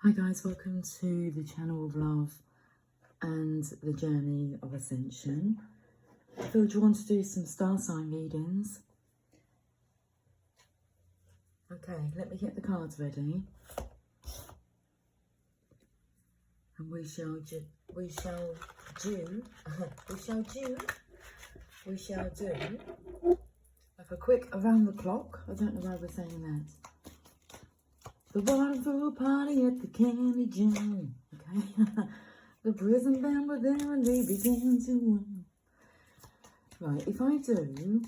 Hi guys, welcome to the channel of love and the journey of ascension. I feel you want to do some star sign readings. Okay, let me get the cards ready. And we shall do like a quick around the clock. I don't know why we're saying that. The wonderful party at the candy jam. Okay. The prison band were there and they began to Right, if I do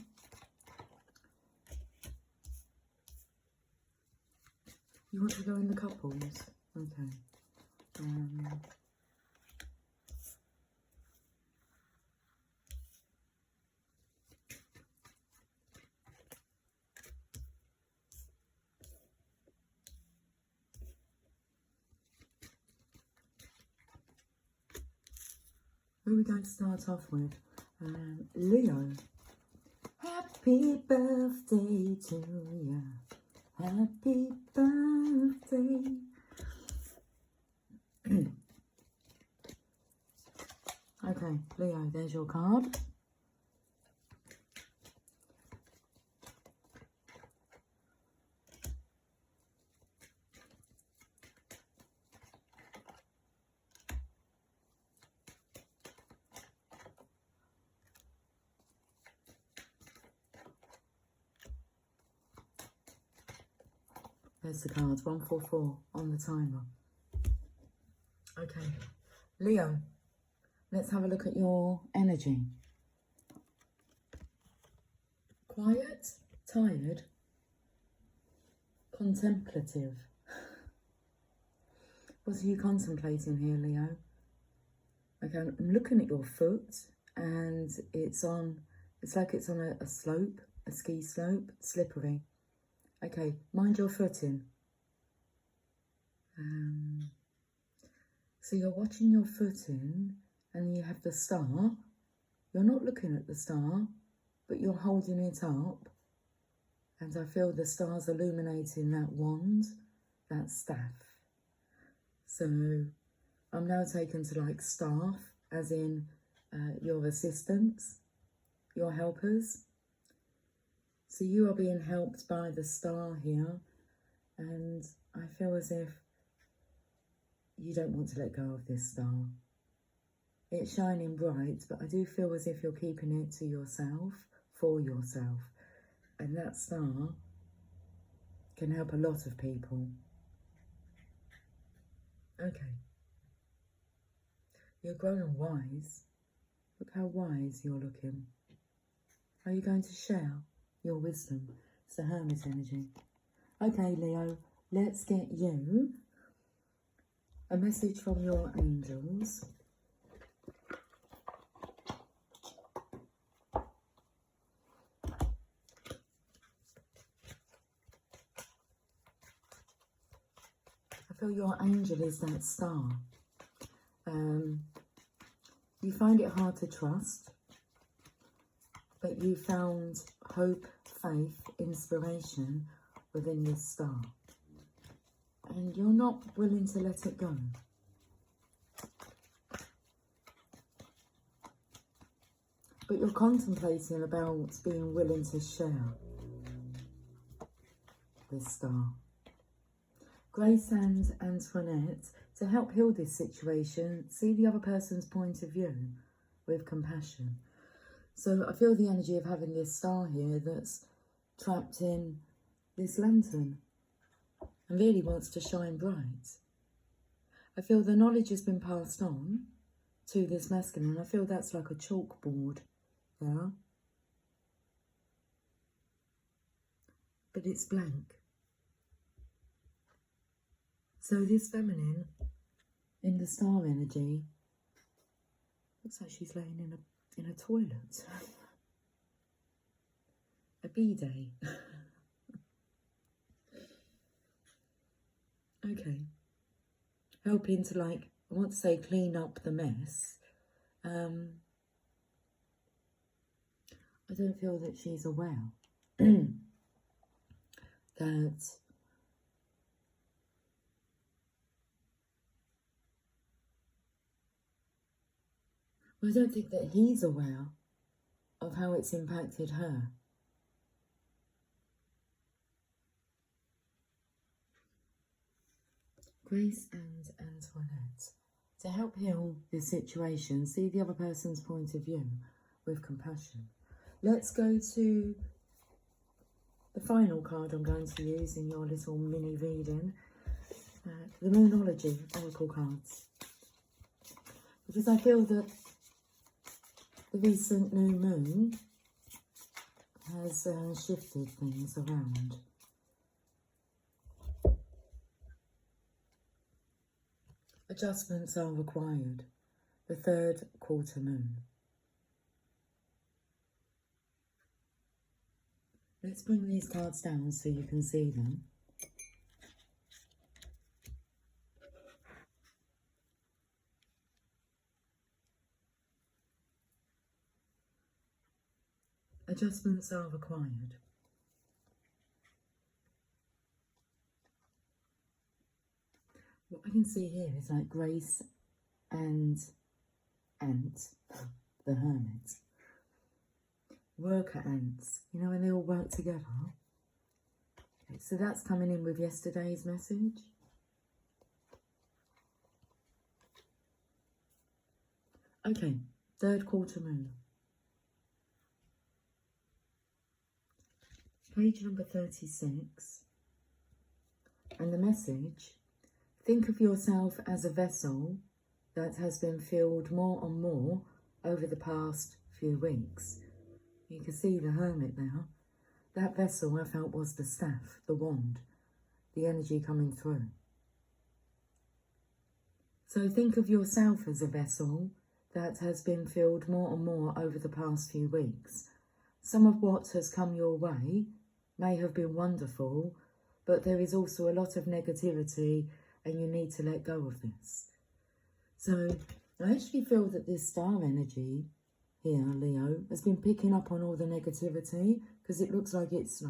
you want to go in the couples? Okay. Who are we going to start off with? Leo. Happy birthday to you. Happy birthday. Okay, Leo, there's your card. There's the cards, 144 on the timer. Okay, Leo, let's have a look at your energy. Quiet, tired, contemplative. What are you contemplating here, Leo? Okay, I'm looking at your foot and it's like it's on a slope, a ski slope, slippery. Okay, mind your footing. So you're watching your footing and you have the star. You're not looking at the star, but you're holding it up. And I feel the stars illuminating that wand, that staff. So I'm now taken to like staff, as in your assistants, your helpers. So you are being helped by the star here, and I feel as if you don't want to let go of this star. It's shining bright, but I do feel as if you're keeping it to yourself, for yourself. And that star can help a lot of people. Okay. You're growing wise. Look how wise you're looking. Are you going to share your wisdom? It's the Hermit energy. Okay, Leo, let's get you a message from your angels. I feel your angel is that star. You find it hard to trust, but you found hope, faith, inspiration within this star. And you're not willing to let it go. But you're contemplating about being willing to share this star. Grace and Antoinette, to help heal this situation, see the other person's point of view with compassion. So I feel the energy of having this star here that's trapped in this lantern and really wants to shine bright. I feel the knowledge has been passed on to this masculine. I feel that's like a chalkboard there. But it's blank. So this feminine in the star energy looks like she's laying in a toilet. A bidet. Okay. Helping to, like, I want to say clean up the mess. I don't feel that she's aware that I don't think that he's aware of how it's impacted her. Grace and Antoinette. To help heal this situation, see the other person's point of view with compassion. Let's go to the final card I'm going to use in your little mini reading. The Moonology Oracle cards. Because I feel that the recent new moon has shifted things around. Adjustments are required. The third quarter moon. Let's bring these cards down so you can see them. Adjustments are required. What I can see here is like Grace and Ant, the Hermit. Worker ants, you know, when they all work together. Okay, so that's coming in with yesterday's message. Okay, third quarter moon. Page number 36. And the message: think of yourself as a vessel that has been filled more and more over the past few weeks. You can see the Hermit now. That vessel I felt was the staff, the wand, the energy coming through. So think of yourself as a vessel that has been filled more and more over the past few weeks. Some of what has come your way may have been wonderful, but there is also a lot of negativity and you need to let go of this. So I actually feel that this star energy here, Leo, has been picking up on all the negativity, because it looks like it's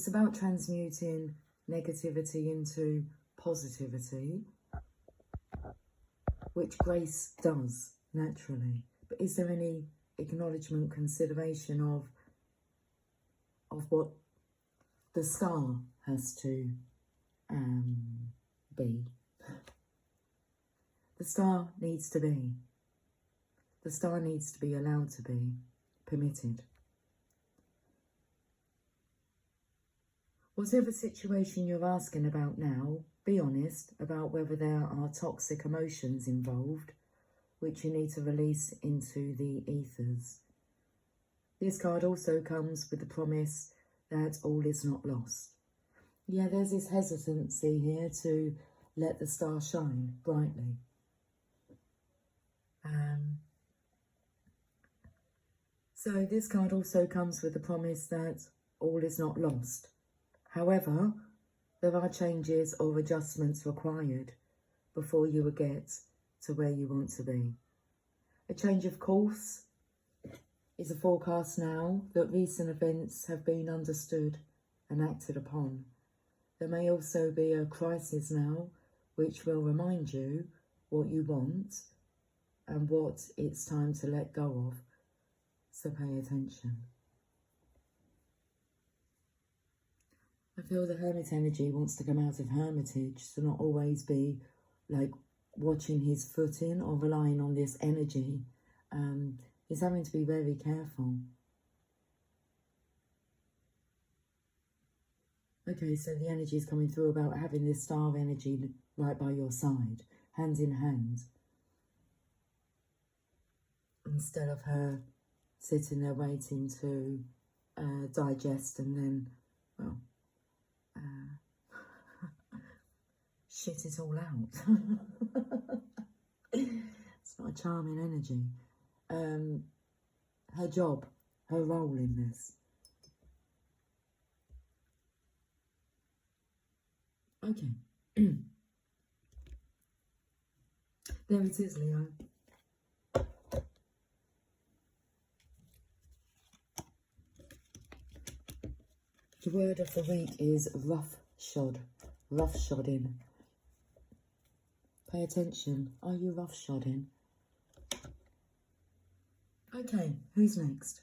about transmuting negativity into positivity, which Grace does naturally. But is there any acknowledgement, consideration of what the star has to be? The star needs to be. The star needs to be allowed to be, permitted. Whatever situation you're asking about now, be honest about whether there are toxic emotions involved, which you need to release into the ethers. This card also comes with the promise that all is not lost. Yeah, there's this hesitancy here to let the star shine brightly. So this card also comes with the promise that all is not lost. However, there are changes or adjustments required before you will get to where you want to be. A change of course is a forecast now that recent events have been understood and acted upon. There may also be a crisis now which will remind you what you want and what it's time to let go of. So pay attention. I feel the Hermit energy wants to come out of hermitage, to not always be like watching his footing or relying on this energy. He's having to be very careful. Okay, so the energy is coming through about having this star energy right by your side, hand in hand. Instead of her sitting there waiting to digest and then, well, shit it all out. It's not a charming energy. Her job, her role in this. Okay. There it is, Leo. The word of the week is roughshod, roughshodding. Pay attention. Are you roughshodding? Okay, who's next?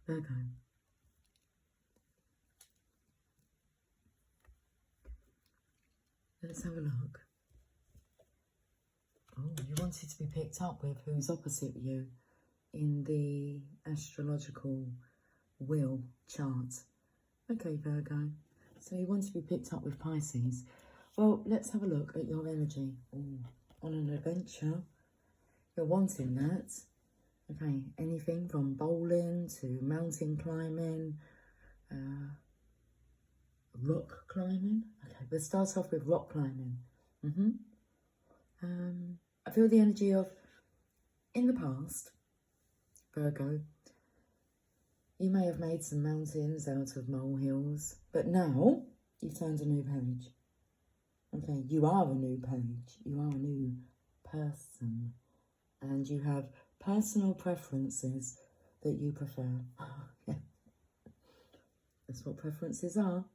Virgo. Let's have a look. Oh, you wanted to be picked up with who's opposite you in the astrological wheel chart. Okay, Virgo. So you want to be picked up with Pisces. Well, let's have a look at your energy. Ooh, on an adventure. You're wanting that. Okay, anything from bowling to mountain climbing, rock climbing. Okay, we'll start off with rock climbing. I feel the energy of, in the past, Virgo, you may have made some mountains out of molehills, but now you've turned a new page. Okay, you are a new page. You are a new person. And you have personal preferences that you prefer. Yeah. That's what preferences are.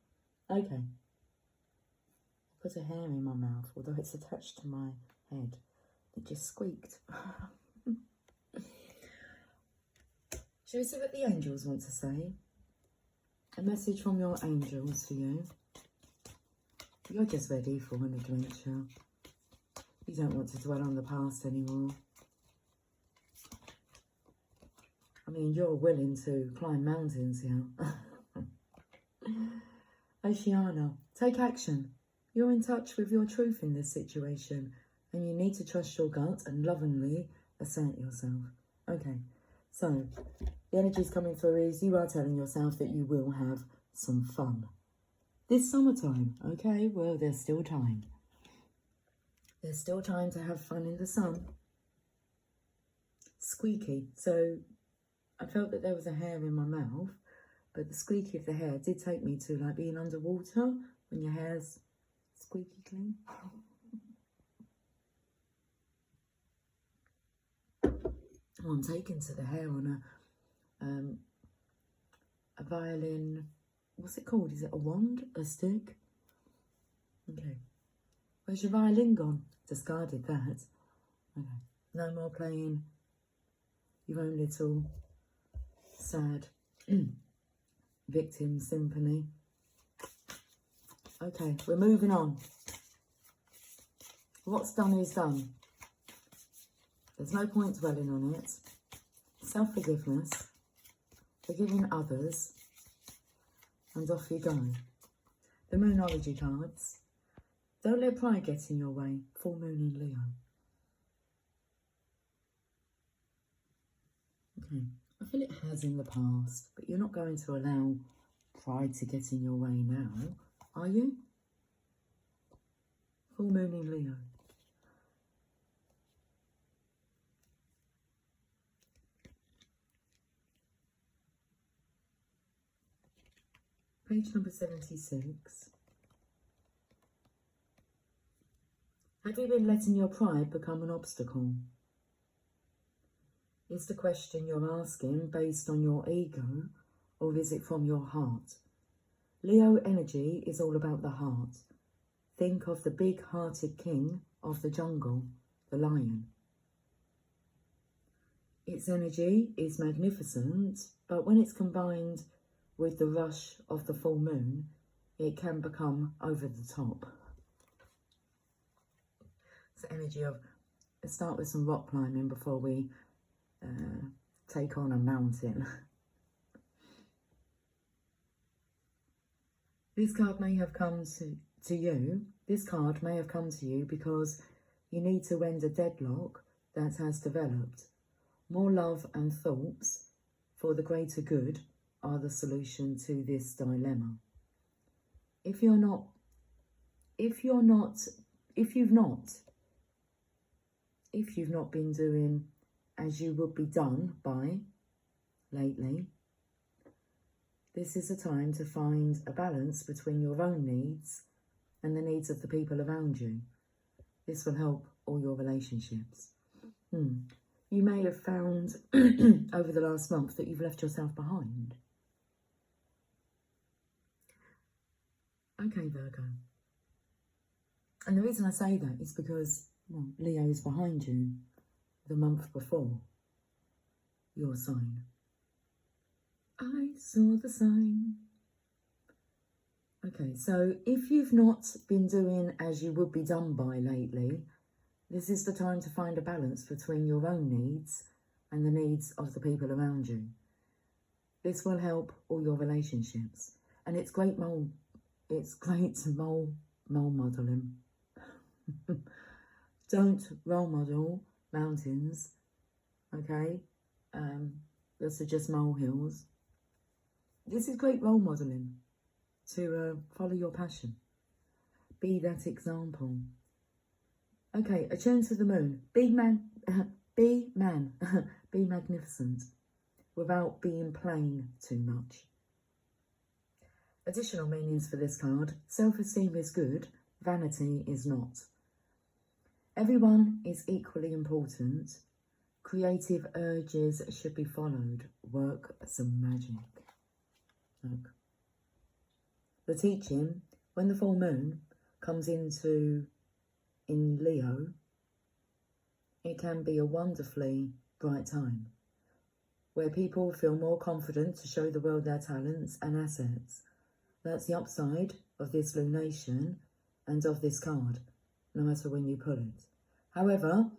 Okay. I've got a hair in my mouth, although it's attached to my head. It just squeaked. Shall we see what the angels want to say? A message from your angels for you. You're just ready for an adventure. You don't want to dwell on the past anymore. I mean, you're willing to climb mountains here. Oceana, take action. You're in touch with your truth in this situation, and you need to trust your gut and lovingly assert yourself. Okay, so the energy's coming through is you are telling yourself that you will have some fun. This summertime, okay, well, there's still time. There's still time to have fun in the sun. Squeaky, so I felt that there was a hair in my mouth, but the squeaky of the hair did take me to like being underwater when your hair's squeaky clean. Oh, I'm taken to the hair on a violin. What's it called? Is it a wand? A stick? Okay. Where's your violin gone? Discarded that. Okay. No more playing your own little sad victim symphony. Okay, we're moving on. What's done is done. There's no point dwelling on it. Self-forgiveness, forgiving others, and off you go. The Moonology cards. Don't let pride get in your way. Full moon in Leo. Okay, I feel it has in the past, but you're not going to allow pride to get in your way now, are you? Full moon in Leo. Page number 76. Have you been letting your pride become an obstacle? Is the question you're asking based on your ego, or is it from your heart? Leo energy is all about the heart. Think of the big-hearted king of the jungle, the lion. Its energy is magnificent, but when it's combined with the rush of the full moon, it can become over the top. It's the energy of, let's start with some rock climbing before we take on a mountain. This card may have come to you. This card may have come to you because you need to end a deadlock that has developed. More love and thoughts for the greater good are the solution to this dilemma. If you've not been doing as you would be done by lately, this is a time to find a balance between your own needs and the needs of the people around you. This will help all your relationships. You may have found over the last month that you've left yourself behind. Okay, Virgo. And the reason I say that is because, well, Leo is behind you the month before your sign. I saw the sign. Okay, so if you've not been doing as you would be done by lately, this is the time to find a balance between your own needs and the needs of the people around you. This will help all your relationships. And it's great mole modeling. Don't role model mountains, okay? Those are just molehills. This is great role modeling to follow your passion. Be that example. Okay, attune to the moon. Be magnificent without being plain too much. Additional meanings for this card. Self-esteem is good, vanity is not. Everyone is equally important. Creative urges should be followed. Work some magic. Look. The teaching, when the full moon comes in Leo, it can be a wonderfully bright time where people feel more confident to show the world their talents and assets. That's the upside of this lunation and of this card, no matter when you pull it. However,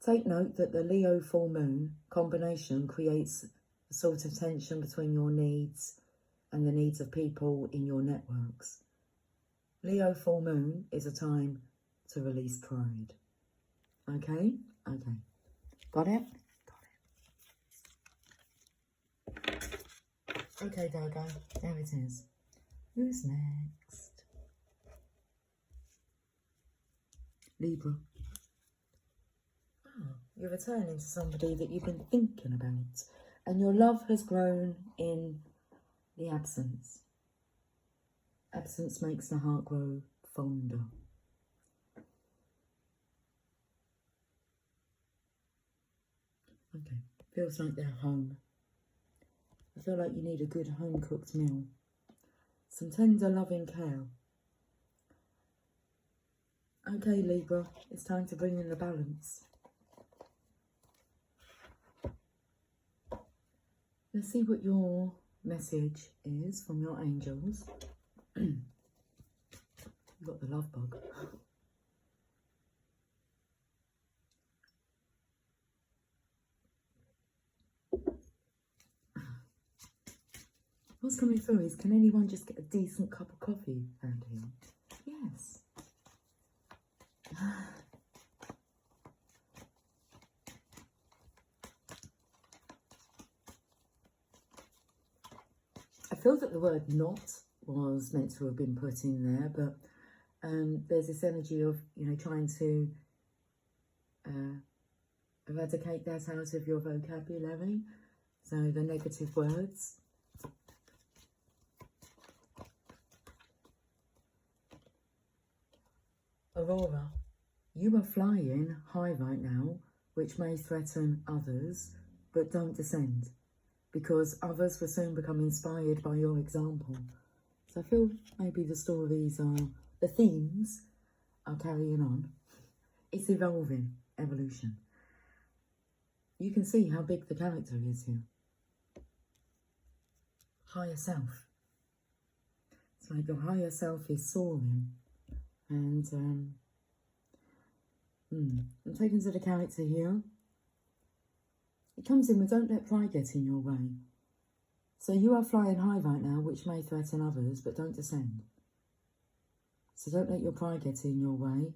take note that the Leo full moon combination creates a sort of tension between your needs and the needs of people in your networks. Leo full moon is a time to release pride. Okay? Okay. Got it? Got it. Okay, Virgo. There it is. Who's next? Libra. Oh, you're returning to somebody that you've been thinking about, and your love has grown in the absence. Absence makes the heart grow fonder. Okay, feels like they're home. I feel like you need a good home-cooked meal. Some tender loving care. Okay, Libra, it's time to bring in the balance. Let's see what your message is from your angels. You've got the love bug. What's coming through is, can anyone just get a decent cup of coffee around here? Yes. I feel that the word not was meant to have been put in there, but there's this energy of, you know, trying to eradicate that out of your vocabulary. So the negative words. Aurora, you are flying high right now, which may threaten others, but don't descend, because others will soon become inspired by your example. So I feel maybe the stories are, the themes are carrying on. It's evolving, evolution. You can see how big the character is here. Higher self. It's like your higher self is soaring. And I'm taken to the character here. It comes in with, don't let pride get in your way. So you are flying high right now, which may threaten others, but don't descend. So don't let your pride get in your way,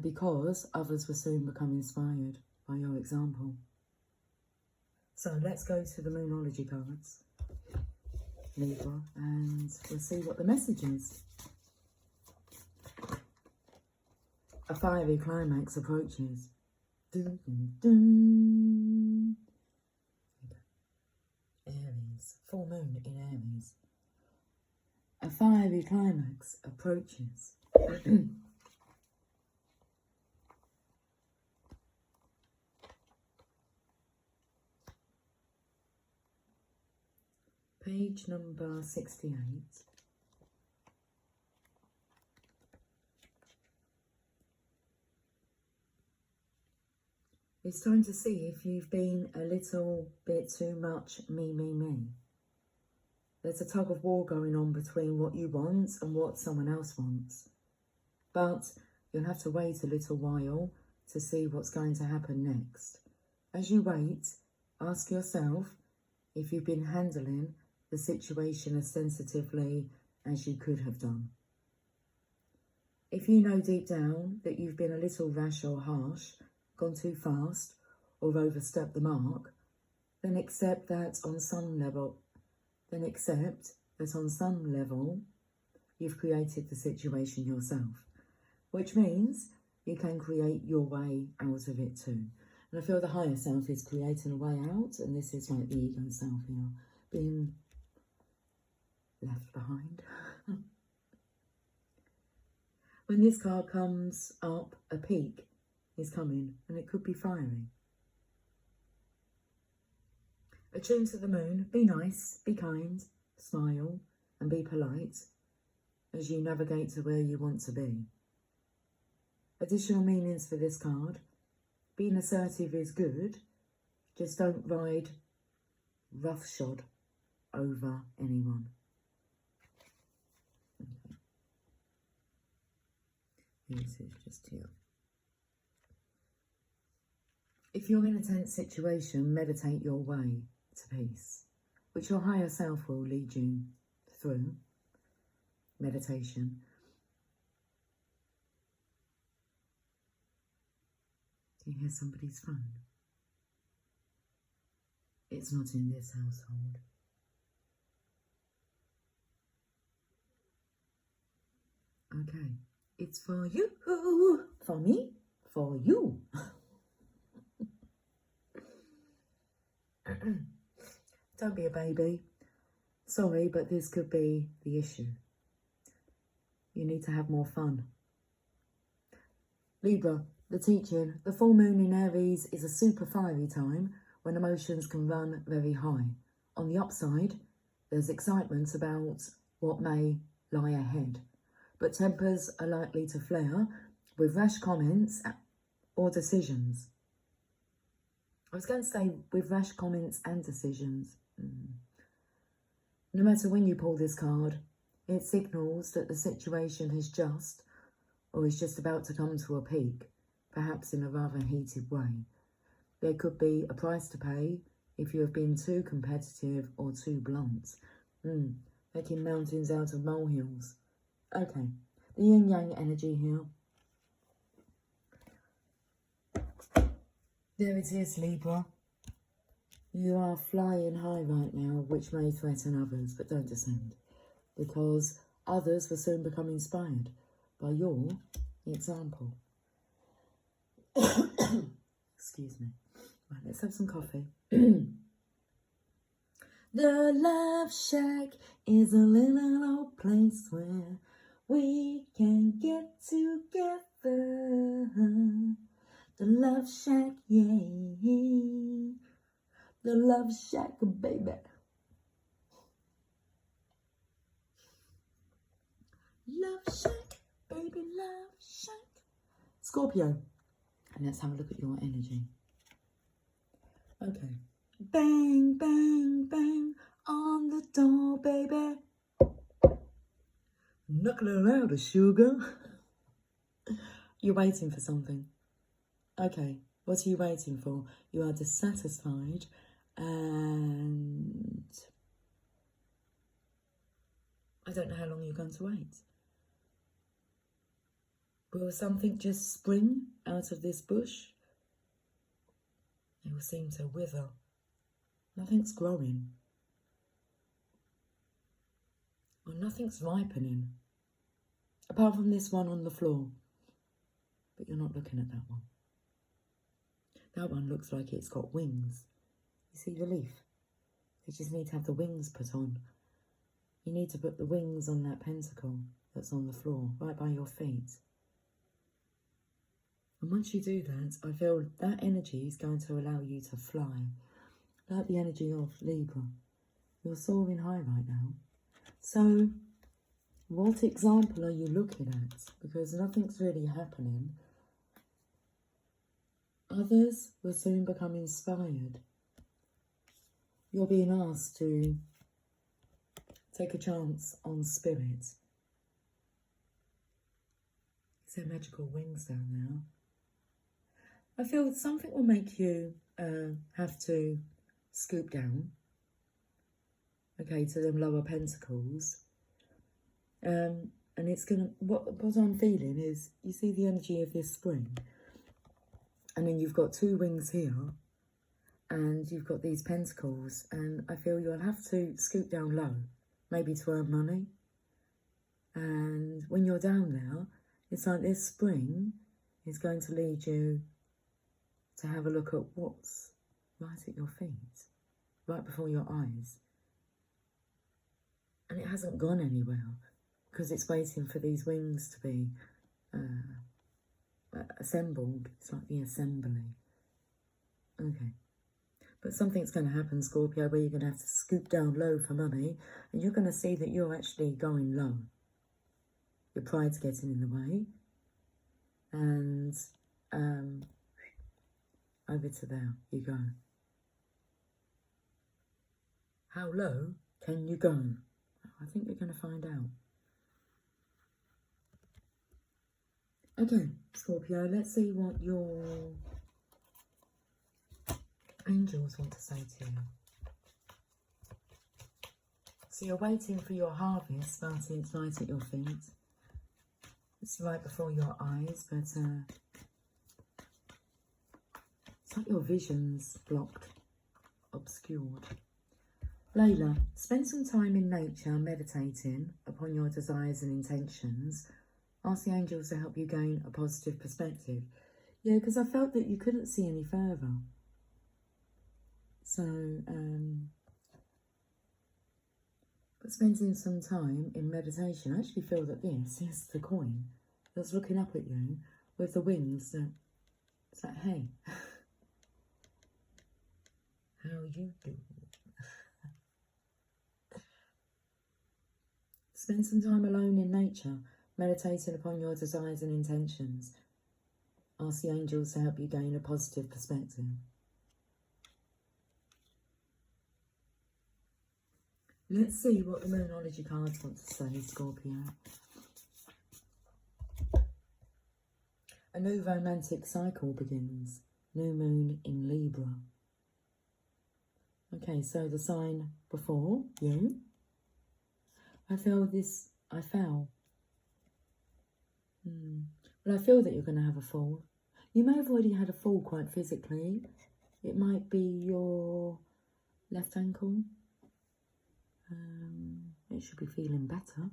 because others will soon become inspired by your example. So let's go to the Moonology cards, Libra, and we'll see what the message is. A fiery climax approaches. Dun, dun, dun. Aries, full moon in Aries. A fiery climax approaches. Page number 68. It's time to see if you've been a little bit too much me. There's a tug of war going on between what you want and what someone else wants. But you'll have to wait a little while to see what's going to happen next. As you wait, ask yourself if you've been handling the situation as sensitively as you could have done. If you know deep down that you've been a little rash or harsh, gone too fast, or overstepped the mark, then accept that on some level, you've created the situation yourself, which means you can create your way out of it too. And I feel the higher self is creating a way out, and this is like the ego self here, being left behind. When this card comes up, a peak is coming, and it could be fiery. Attune to the moon, be nice, be kind, smile, and be polite as you navigate to where you want to be. Additional meanings for this card. Being assertive is good, just don't ride roughshod over anyone. Okay. This is just here. If you're in a tense situation, meditate your way to peace, which your higher self will lead you through. Meditation. Do you hear somebody's phone? It's not in this household. Okay, it's for you, for me, for you. Don't be a baby. Sorry, but this could be the issue. You need to have more fun. Libra, the teaching. The full moon in Aries is a super fiery time when emotions can run very high. On the upside, there's excitement about what may lie ahead, but tempers are likely to flare with rash comments or decisions. I was going to say with rash comments and decisions. No matter when you pull this card, it signals that the situation has just, or is just about to come to a peak, perhaps in a rather heated way. There could be a price to pay if you have been too competitive or too blunt. Making mountains out of molehills. Okay, the yin-yang energy here. There it is, Libra. You are flying high right now, which may threaten others, but don't descend, because others will soon become inspired by your example. Excuse me. Right, let's have some coffee. The Love Shack is a little old place where we can get together. The Love Shack, yeah. The Love Shack, baby. Love Shack, baby, Love Shack. Scorpio. And let's have a look at your energy. Okay. Bang, bang, bang on the door, baby. Knuckle her out of sugar. You're waiting for something. Okay, what are you waiting for? You are dissatisfied and I don't know how long you're going to wait. Will something just spring out of this bush? It will seem to wither. Nothing's growing. Or nothing's ripening. Apart from this one on the floor. But you're not looking at that one. That one looks like it's got wings. You see the leaf? You just need to have the wings put on. You need to put the wings on that pentacle that's on the floor, right by your feet. And once you do that, I feel that energy is going to allow you to fly. Like the energy of Libra. You're soaring high right now. So, what example are you looking at? Because nothing's really happening. Others will soon become inspired. You're being asked to take a chance on spirit. Is there magical wings down there? I feel something will make you have to scoop down, okay, to them lower pentacles. And it's gonna, what I'm feeling is, you see the energy of this spring, and then you've got two wings here, and you've got these pentacles, and I feel you'll have to scoop down low, maybe to earn money. And when you're down there, it's like this spring is going to lead you to have a look at what's right at your feet, right before your eyes. And it hasn't gone anywhere, because it's waiting for these wings to be assembled. It's like the assembly. Okay. But something's going to happen, Scorpio, where you're going to have to scoop down low for money, and you're going to see that you're actually going low. Your pride's getting in the way. And over to there you go. How low can you go? I think you're going to find out. Okay, Scorpio, let's see what your angels want to say to you. So you're waiting for your harvest, but it's right at your feet. It's right before your eyes, but it's like your vision's blocked, obscured. Layla, spend some time in nature meditating upon your desires and intentions. Ask the angels to help you gain a positive perspective. Yeah, because I felt that you couldn't see any further. So, but spending some time in meditation, I actually feel that this is the coin that's looking up at you with the wings that, it's like, hey, how you do? Spend some time alone in nature, meditating upon your desires and intentions. Ask the angels to help you gain a positive perspective. Let's see what the Moonology cards want to say, Scorpio. A new romantic cycle begins. New moon in Libra. Okay, so the sign before you. I feel this, I fell. Well, I feel that you're going to have a fall. You may have already had a fall quite physically. It might be your left ankle. It should be feeling better.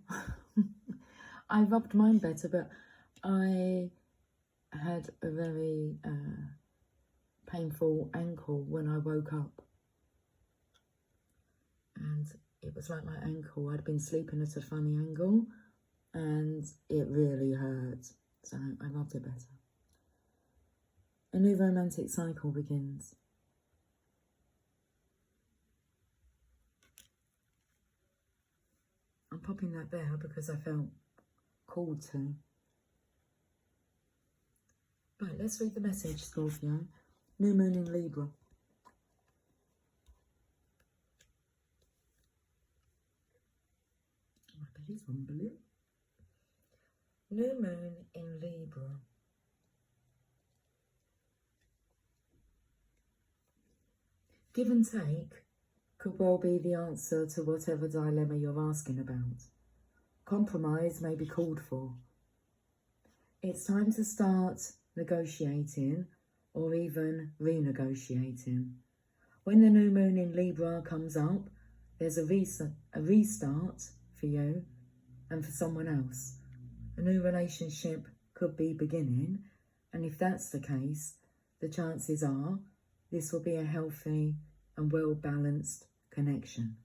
I rubbed mine better, but I had a very painful ankle when I woke up. And it was like my ankle, I'd been sleeping at a funny angle, and it really hurt. So I rubbed it better. A new romantic cycle begins. I'm popping that there because I felt called to. Right, let's read the message, Scorpio. New moon in Libra. My belly's rumbling. New moon in Libra. Give and take could well be the answer to whatever dilemma you're asking about. Compromise may be called for. It's time to start negotiating or even renegotiating. When the new moon in Libra comes up, there's a restart for you and for someone else. A new relationship could be beginning, and if that's the case, the chances are this will be a healthy and well-balanced connection.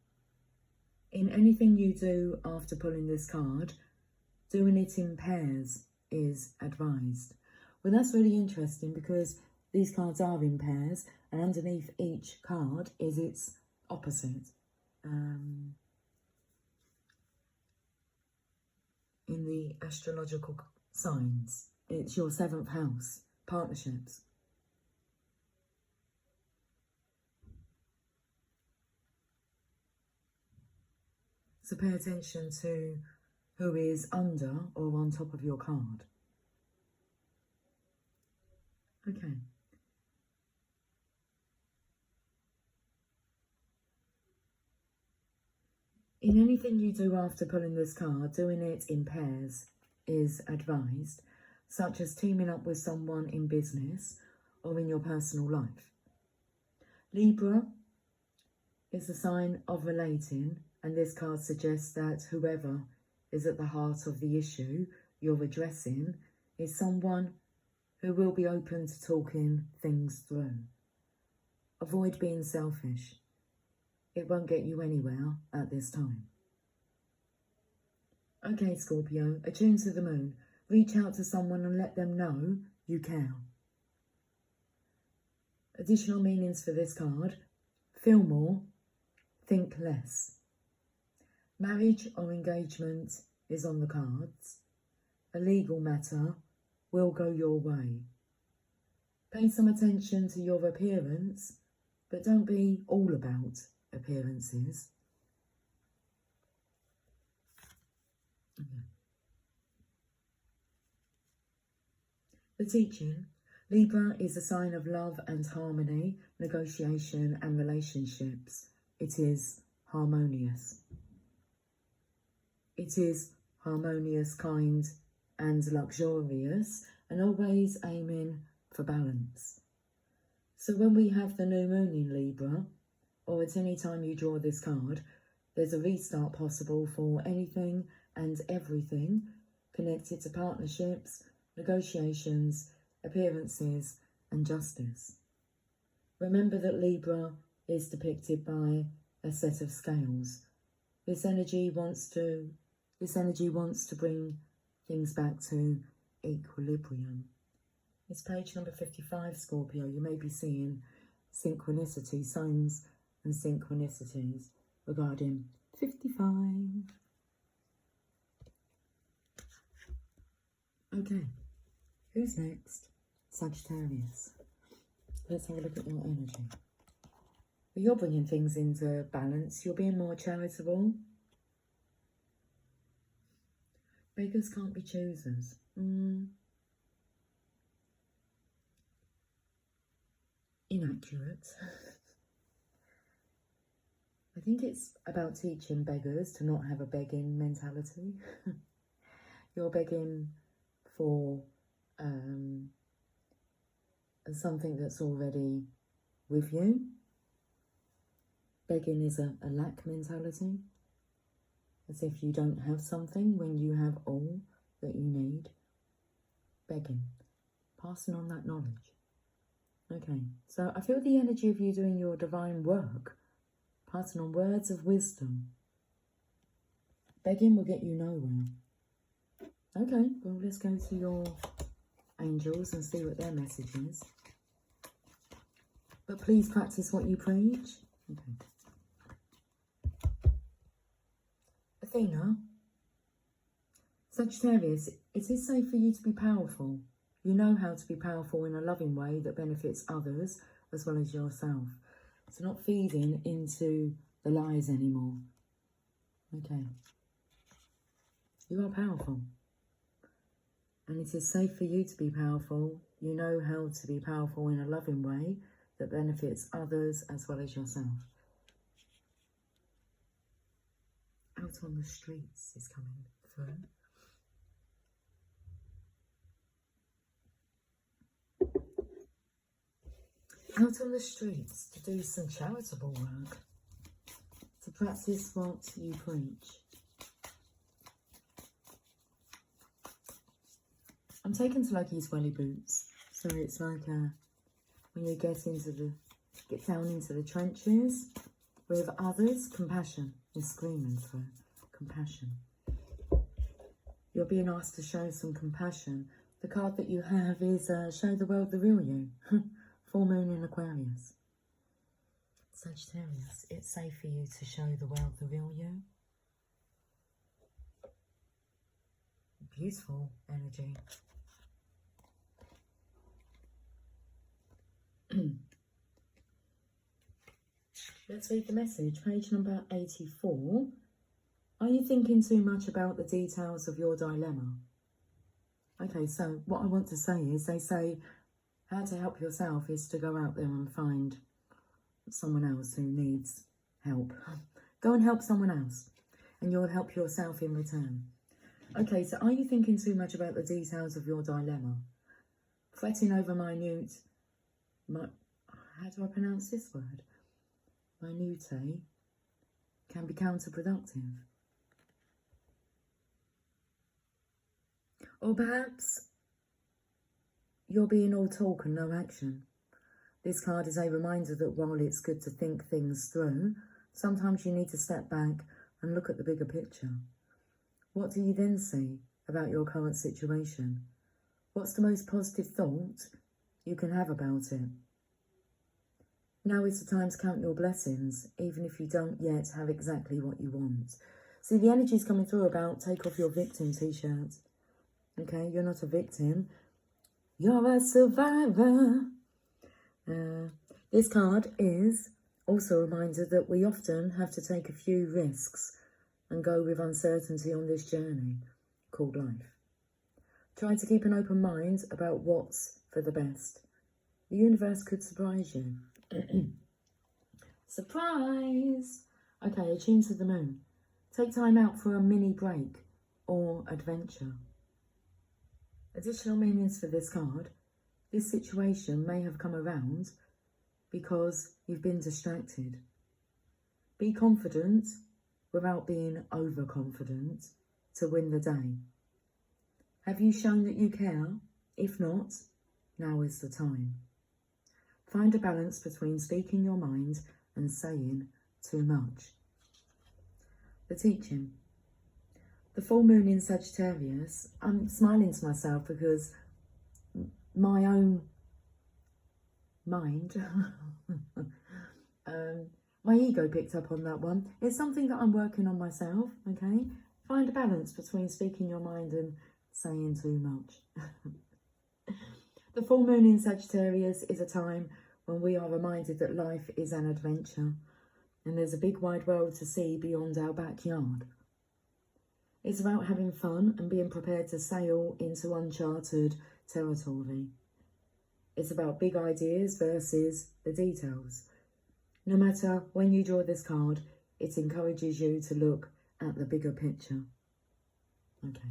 In anything you do after pulling this card, doing it in pairs is advised. Well, that's really interesting because these cards are in pairs, and underneath each card is its opposite. In the astrological signs, it's your 7th house, partnerships. So pay attention to who is under or on top of your card. Okay. In anything you do after pulling this card, doing it in pairs is advised, such as teaming up with someone in business or in your personal life. Libra is a sign of relating, and this card suggests that whoever is at the heart of the issue you're addressing is someone who will be open to talking things through. Avoid being selfish. It won't get you anywhere at this time. Okay, Scorpio, attune to the moon. Reach out to someone and let them know you care. Additional meanings for this card: feel more, think less. Marriage or engagement is on the cards. A legal matter will go your way. Pay some attention to your appearance, but don't be all about appearances. Okay. The teaching: Libra is a sign of love and harmony, negotiation and relationships. It is harmonious. It is harmonious, kind and luxurious, and always aiming for balance. So when we have the new moon in Libra, or at any time you draw this card, there's a restart possible for anything and everything connected to partnerships, negotiations, appearances and justice. Remember that Libra is depicted by a set of scales. This energy wants to bring things back to equilibrium. It's page number 55, Scorpio. You may be seeing synchronicity, signs and synchronicities regarding 55. Okay, who's next? Sagittarius. Let's have a look at your energy. Well, you're bringing things into balance. You're being more charitable. Beggars can't be choosers. Inaccurate. I think it's about teaching beggars to not have a begging mentality. You're begging for something that's already with you. Begging is a lack mentality, as if you don't have something when you have all that you need. Begging, passing on that knowledge. Okay, so I feel the energy of you doing your divine work, passing on words of wisdom. Begging will get you nowhere. Okay, well, let's go to your angels and see what their message is. But please practice what you preach. Okay. Athena, Sagittarius, it is safe for you to be powerful. You know how to be powerful in a loving way that benefits others as well as yourself. So not feeding into the lies anymore. Okay. You are powerful. And it is safe for you to be powerful. You know how to be powerful in a loving way that benefits others as well as yourself. Out on the streets is coming through. Out on the streets to do some charitable work, to practice what you preach. I'm taken to like welly boots, so it's like when you get down into the trenches with others. Compassion is screaming through. Compassion. You're being asked to show some compassion. The card that you have is show the world the real you. Full moon in Aquarius. Sagittarius, it's safe for you to show the world the real you. Beautiful energy. Let's read the message. Page number 84. Are you thinking too much about the details of your dilemma? Okay, so what I want to say is, they say how to help yourself is to go out there and find someone else who needs help. Go and help someone else, and you'll help yourself in return. Okay, so are you thinking too much about the details of your dilemma? Fretting over minute, how do I pronounce this word? Minute can be counterproductive. Or perhaps you're being all talk and no action. This card is a reminder that while it's good to think things through, sometimes you need to step back and look at the bigger picture. What do you then see about your current situation? What's the most positive thought you can have about it? Now is the time to count your blessings, even if you don't yet have exactly what you want. See, the energy's coming through about take off your victim t-shirt. Okay, you're not a victim. You're a survivor. This card is also a reminder that we often have to take a few risks and go with uncertainty on this journey called life. Try to keep an open mind about what's for the best. The universe could surprise you. Surprise! Okay, attune to the moon. Take time out for a mini break or adventure. Additional meanings for this card. This situation may have come around because you've been distracted. Be confident without being overconfident to win the day. Have you shown that you care? If not, now is the time. Find a balance between speaking your mind and saying too much. The teaching. The full moon in Sagittarius, I'm smiling to myself because my own mind, my ego picked up on that one. It's something that I'm working on myself, okay? Find a balance between speaking your mind and saying too much. The full moon in Sagittarius is a time when we are reminded that life is an adventure and there's a big wide world to see beyond our backyard. It's about having fun and being prepared to sail into uncharted territory. It's about big ideas versus the details. No matter when you draw this card, it encourages you to look at the bigger picture. Okay.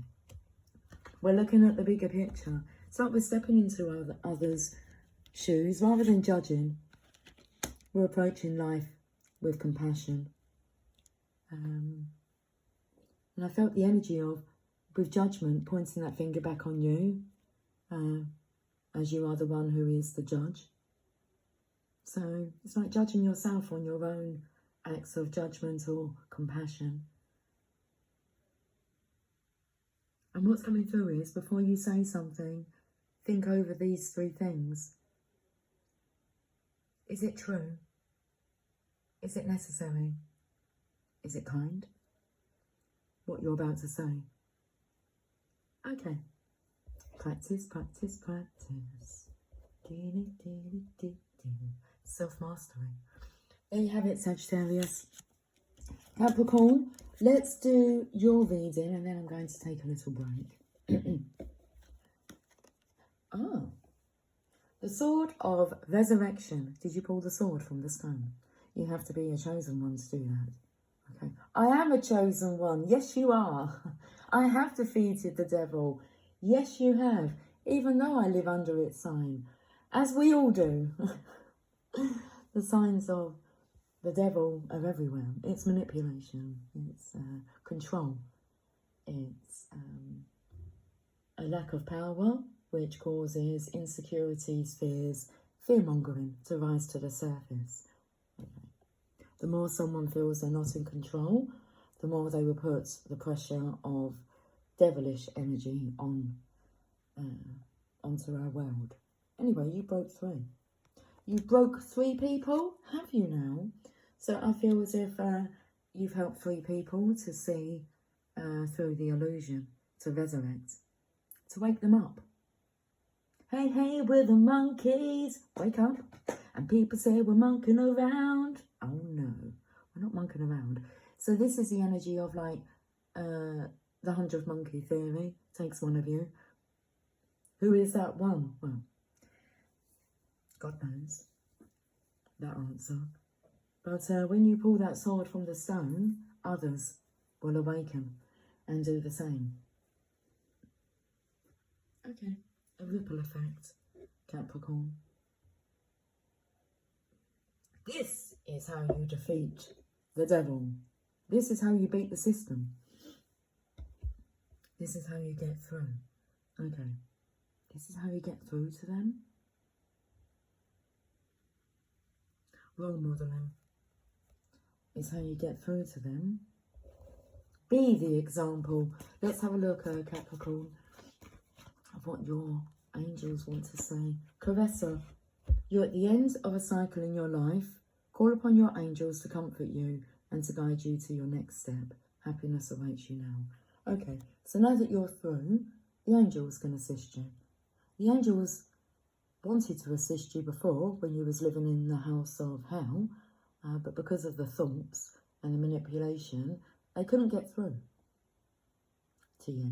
We're looking at the bigger picture. It's like we're stepping into others' shoes rather than judging. We're approaching life with compassion. And I felt the energy of, with judgment, pointing that finger back on you, as you are the one who is the judge. So it's like judging yourself on your own acts of judgment or compassion. And what's coming through is, before you say something, think over these three things. Is it true? Is it necessary? Is it kind? What you're about to say. Okay. Practice, practice, practice. Self-mastery. There you have it, Sagittarius. Capricorn, let's do your reading and then I'm going to take a little break. The Sword of Resurrection. Did you pull the sword from the stone? You have to be a chosen one to do that. Okay. I am a chosen one. Yes, you are. I have defeated the devil. Yes, you have. Even though I live under its sign. As we all do. The signs of the devil are everywhere. It's manipulation. It's control. It's a lack of power, which causes insecurities, fears, fear-mongering to rise to the surface. Okay. The more someone feels they're not in control, the more they will put the pressure of devilish energy on onto our world. Anyway, you broke through. You broke 3 people, have you now? So I feel as if you've helped 3 people to see through the illusion, to resurrect, to wake them up. Hey, hey, we're the monkeys. Wake up. And people say we're monkeying around. Oh no, we're not monkeying around. So this is the energy of like the 100 monkey theory takes one of you. Who is that one? Well, God knows that answer. But when you pull that sword from the stone, others will awaken and do the same. Okay, a ripple effect, Capricorn. This is how you defeat the devil. This is how you beat the system. This is how you get through. Okay, this is how you get through to them. Role modelling is how you get through to them. Be the example. Let's have a look at Capricorn of what your angels want to say. Caressa, you're at the end of a cycle in your life. Call upon your angels to comfort you and to guide you to your next step. Happiness awaits you now. Okay, so now that you're through, the angels can assist you. The angels wanted to assist you before when you was living in the house of hell, but because of the thoughts and the manipulation, they couldn't get through to you.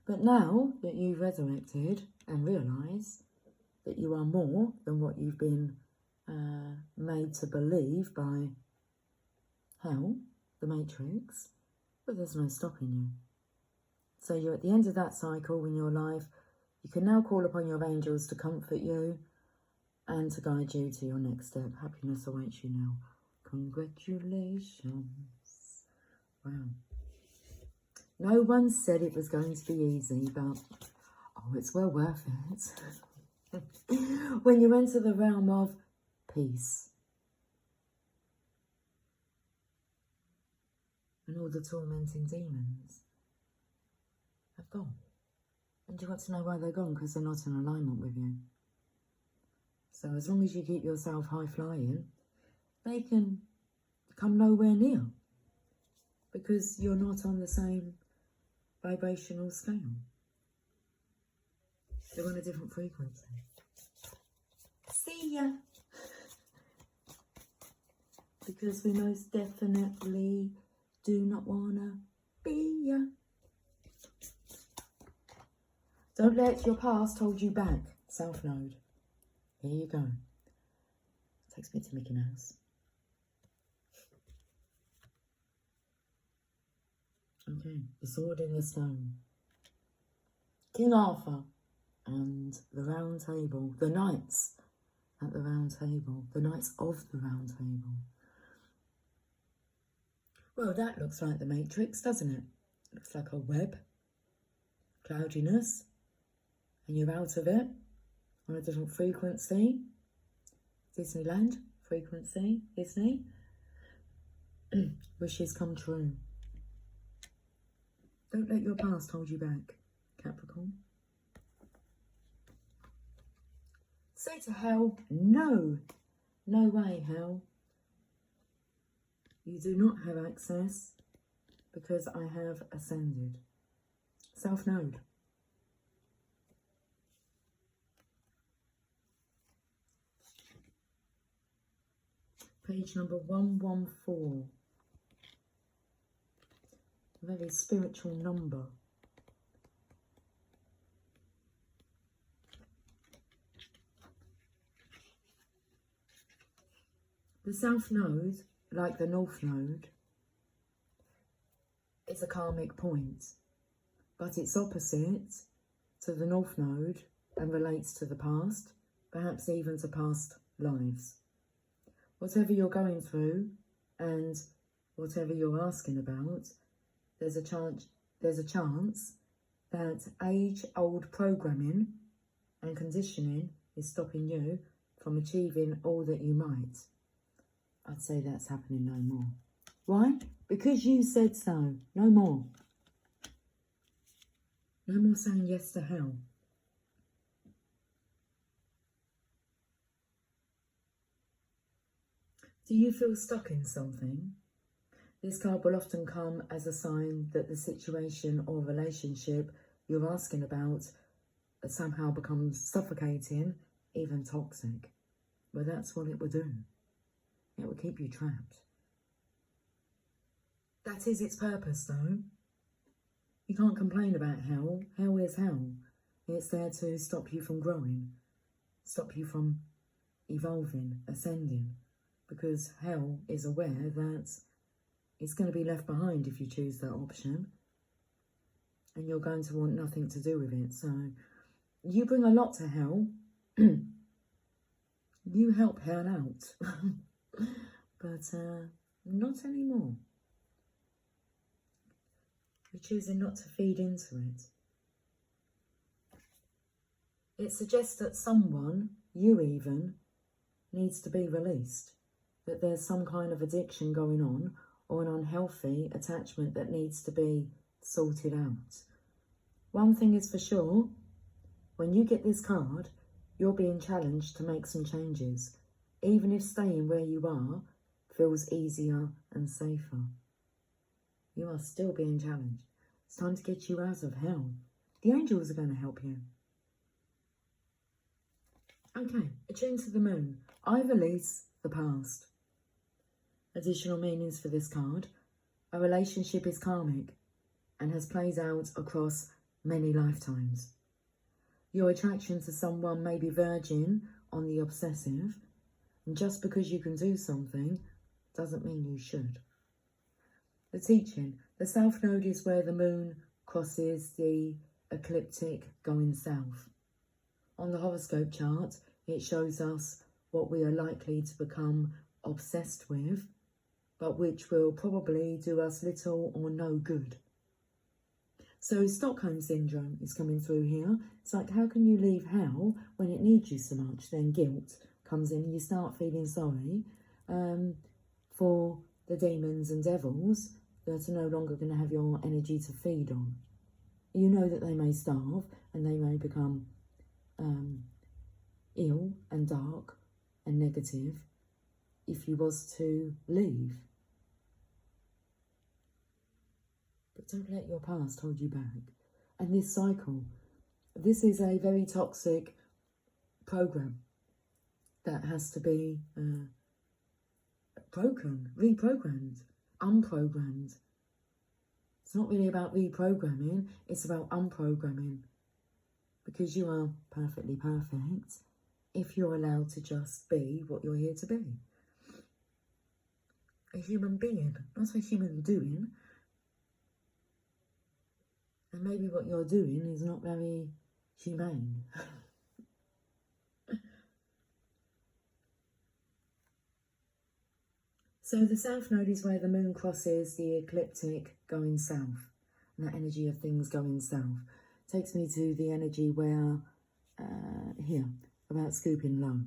But now that you've resurrected and realise that you are more than what you've been made to believe by hell, the Matrix, but there's no stopping you. So you're at the end of that cycle in your life. You can now call upon your angels to comfort you and to guide you to your next step. Happiness awaits you now. Congratulations. Wow. No one said it was going to be easy, but oh, it's well worth it. When you enter the realm of peace and all the tormenting demons have gone. And you want to know why they're gone? Because they're not in alignment with you. So as long as you keep yourself high-flying, they can come nowhere near. Because you're not on the same vibrational scale. They're on a different frequency. See ya! Because we most definitely do not wanna be ya. Don't let your past hold you back. Self-node. Here you go. Takes me to Mickey Mouse. Okay, the sword in the stone. King Arthur and the round table. The knights at the round table. The knights of the round table. Well, that looks like the Matrix, doesn't it? Looks like a web. Cloudiness. And you're out of it on a different frequency. Disneyland frequency, Disney. Wishes come true. Don't let your past hold you back, Capricorn. Say to hell, no. No way, hell. You do not have access because I have ascended. Self-node. Page number 114. A very spiritual number. The South Node, like the North Node, is a karmic point, but it's opposite to the North Node and relates to the past, perhaps even to past lives. Whatever you're going through and whatever you're asking about, there's a chance that age-old programming and conditioning is stopping you from achieving all that you might. I'd say that's happening no more. Why? Because you said so. No more. No more saying yes to hell. Do you feel stuck in something? This card will often come as a sign that the situation or relationship you're asking about somehow becomes suffocating, even toxic. Well, that's what it will do. It will keep you trapped. That is its purpose, though. You can't complain about hell. Hell is hell. It's there to stop you from growing, stop you from evolving, ascending, because hell is aware that it's going to be left behind if you choose that option, and you're going to want nothing to do with it. So you bring a lot to hell. You help hell out. But not anymore. You're choosing not to feed into it. It suggests that someone, you even, needs to be released. That there's some kind of addiction going on, or an unhealthy attachment that needs to be sorted out. One thing is for sure, when you get this card, you're being challenged to make some changes, even if staying where you are feels easier and safer. You are still being challenged. It's time to get you out of hell. The angels are going to help you. Okay, attune to the moon. I release the past. Additional meanings for this card. A relationship is karmic and has played out across many lifetimes. Your attraction to someone may be verging on the obsessive, and just because you can do something doesn't mean you should. The teaching. The South Node is where the moon crosses the ecliptic going south. On the horoscope chart, it shows us what we are likely to become obsessed with, but which will probably do us little or no good. So Stockholm Syndrome is coming through here. It's like, how can you leave hell when it needs you so much? Then guilt comes in and you start feeling sorry for the demons and devils that are no longer going to have your energy to feed on. You know that they may starve and they may become ill and dark and negative if you was to leave. But don't let your past hold you back. And this cycle, this is a very toxic program that has to be broken, reprogrammed, unprogrammed. It's not really about reprogramming, it's about unprogramming. Because you are perfectly perfect if you're allowed to just be what you're here to be. A human being, not a human doing. And maybe what you're doing is not very humane. So the South Node is where the moon crosses the ecliptic going south. And that energy of things going south takes me to the energy where, here, about scooping low.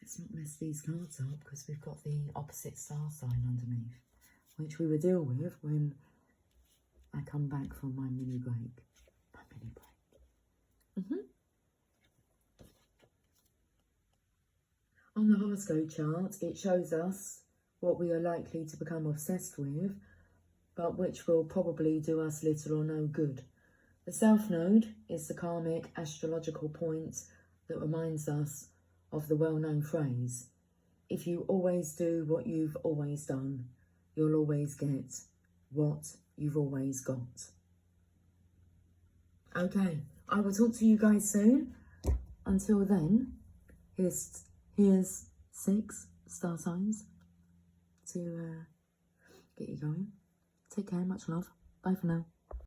Let's not mess these cards up because we've got the opposite star sign underneath, which we will deal with when I come back from my mini break. On the horoscope chart, it shows us what we are likely to become obsessed with, but which will probably do us little or no good. The South Node is the karmic astrological point that reminds us of the well-known phrase, if you always do what you've always done, you'll always get what you've always got. Okay, I will talk to you guys soon. Until then, here's 6 star signs to get you going. Take care, much love. Bye for now.